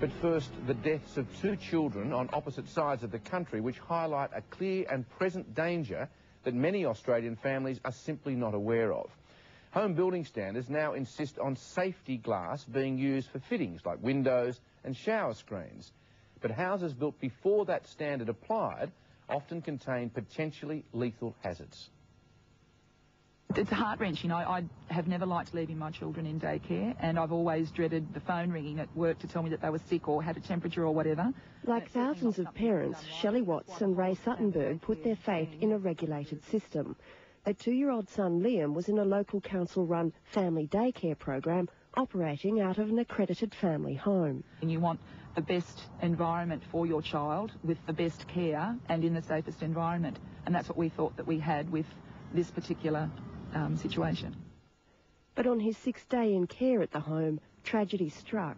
But first, the deaths of 2 children on opposite sides of the country, which highlight a clear and present danger that many Australian families are simply not aware of. Home building standards now insist on safety glass being used for fittings like windows and shower screens. But houses built before that standard applied often contain potentially lethal hazards. It's heart-wrenching. I have never liked leaving my children in daycare, and I've always dreaded the phone ringing at work to tell me that they were sick or had a temperature or whatever. Like thousands of parents, Shelley Watts and Ray Suttonberg put their faith in a regulated system. Their 2-year-old son Liam was in a local council-run family daycare program operating out of an accredited family home. And you want the best environment for your child with the best care and in the safest environment, and that's what we thought that we had with this particular situation. But on his 6th day in care at the home, tragedy struck.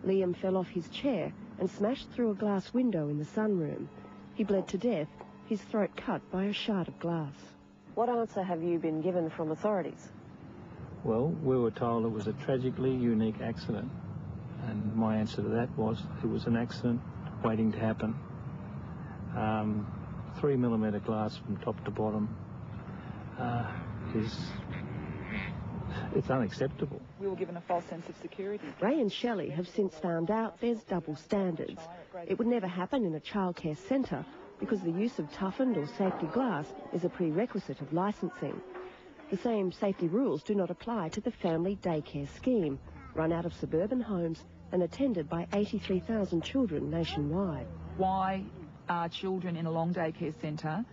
Liam fell off his chair and smashed through a glass window in the sunroom. He bled to death, his throat cut by a shard of glass. What answer have you been given from authorities? Well, we were told it was a tragically unique accident, and my answer to that was it was an accident waiting to happen. 3mm glass from top to bottom. It's unacceptable. We were given a false sense of security. Ray and Shelley have since found out there's double standards. It would never happen in a childcare centre because the use of toughened or safety glass is a prerequisite of licensing. The same safety rules do not apply to the family daycare scheme, run out of suburban homes and attended by 83,000 children nationwide. Why are children in a long daycare centre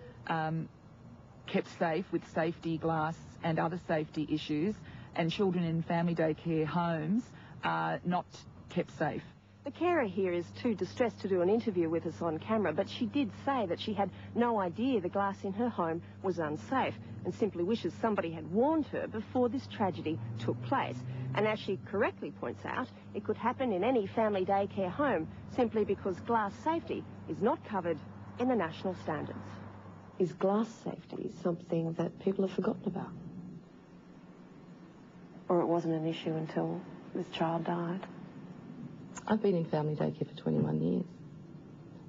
kept safe with safety glass and other safety issues, and children in family daycare homes are not kept safe? The carer here is too distressed to do an interview with us on camera, but she did say that she had no idea the glass in her home was unsafe and simply wishes somebody had warned her before this tragedy took place. And as she correctly points out, it could happen in any family daycare home simply because glass safety is not covered in the national standards. Is glass safety something that people have forgotten about? Or it wasn't an issue until this child died? I've been in family daycare for 21 years,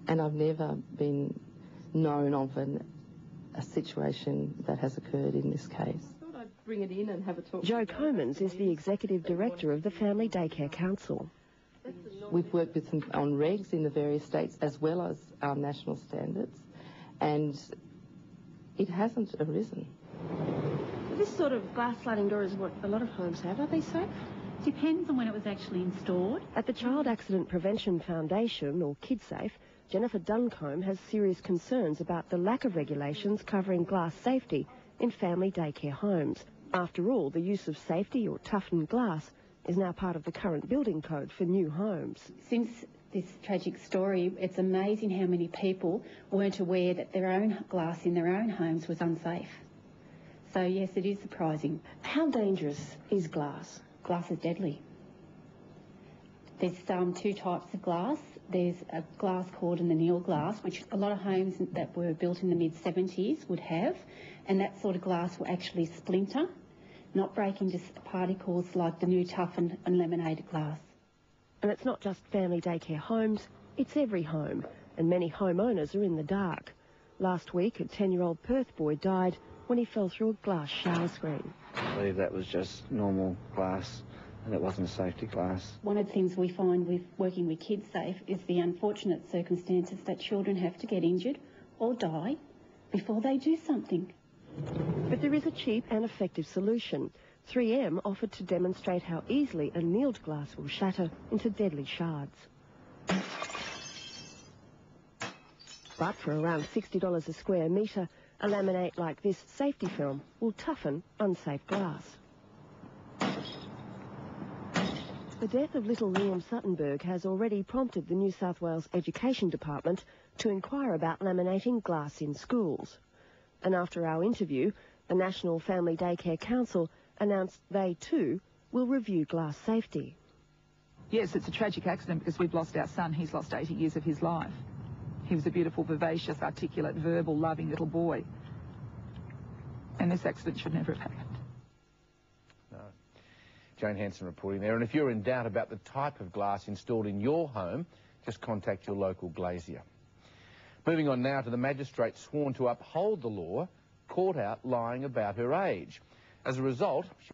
and I've never been known of a situation that has occurred in this case. I thought I'd bring it in and have a talk. Jo Comans is the Executive Director of the Family Daycare Council. We've worked with them on regs in the various states as well as our national standards, and it hasn't arisen. This sort of glass sliding door is what a lot of homes have. Are they safe? Depends on when it was actually installed. At the Child Accident Prevention Foundation, or KidSafe, Jennifer Duncombe has serious concerns about the lack of regulations covering glass safety in family daycare homes. After all, the use of safety or toughened glass is now part of the current building code for new homes. Since this tragic story, it's amazing how many people weren't aware that their own glass in their own homes was unsafe. So yes, it is surprising. How dangerous is glass? Glass is deadly. There's 2 types of glass. There's a glass called an anneal glass, which a lot of homes that were built in the mid-70s would have, and that sort of glass will actually splinter, not break into particles like the new toughened and laminated glass. And it's not just family daycare homes, it's every home, and many homeowners are in the dark. Last week, a 10-year-old Perth boy died when he fell through a glass shower screen. I believe that was just normal glass and it wasn't a safety glass. One of the things we find with working with KidSafe is the unfortunate circumstances that children have to get injured or die before they do something. But there is a cheap and effective solution. 3M offered to demonstrate how easily annealed glass will shatter into deadly shards. But for around $60 a square metre, a laminate like this safety film will toughen unsafe glass. The death of little Liam Suttonberg has already prompted the New South Wales Education Department to inquire about laminating glass in schools. And after our interview, the National Family Daycare Council announced they too will review glass safety. Yes, it's a tragic accident because we've lost our son. He's lost 80 years of his life. He was a beautiful, vivacious, articulate, verbal, loving little boy. And this accident should never have happened. No. Jane Hanson reporting there. And if you're in doubt about the type of glass installed in your home, just contact your local glazier. Moving on now to the magistrate sworn to uphold the law, caught out lying about her age. As a result, she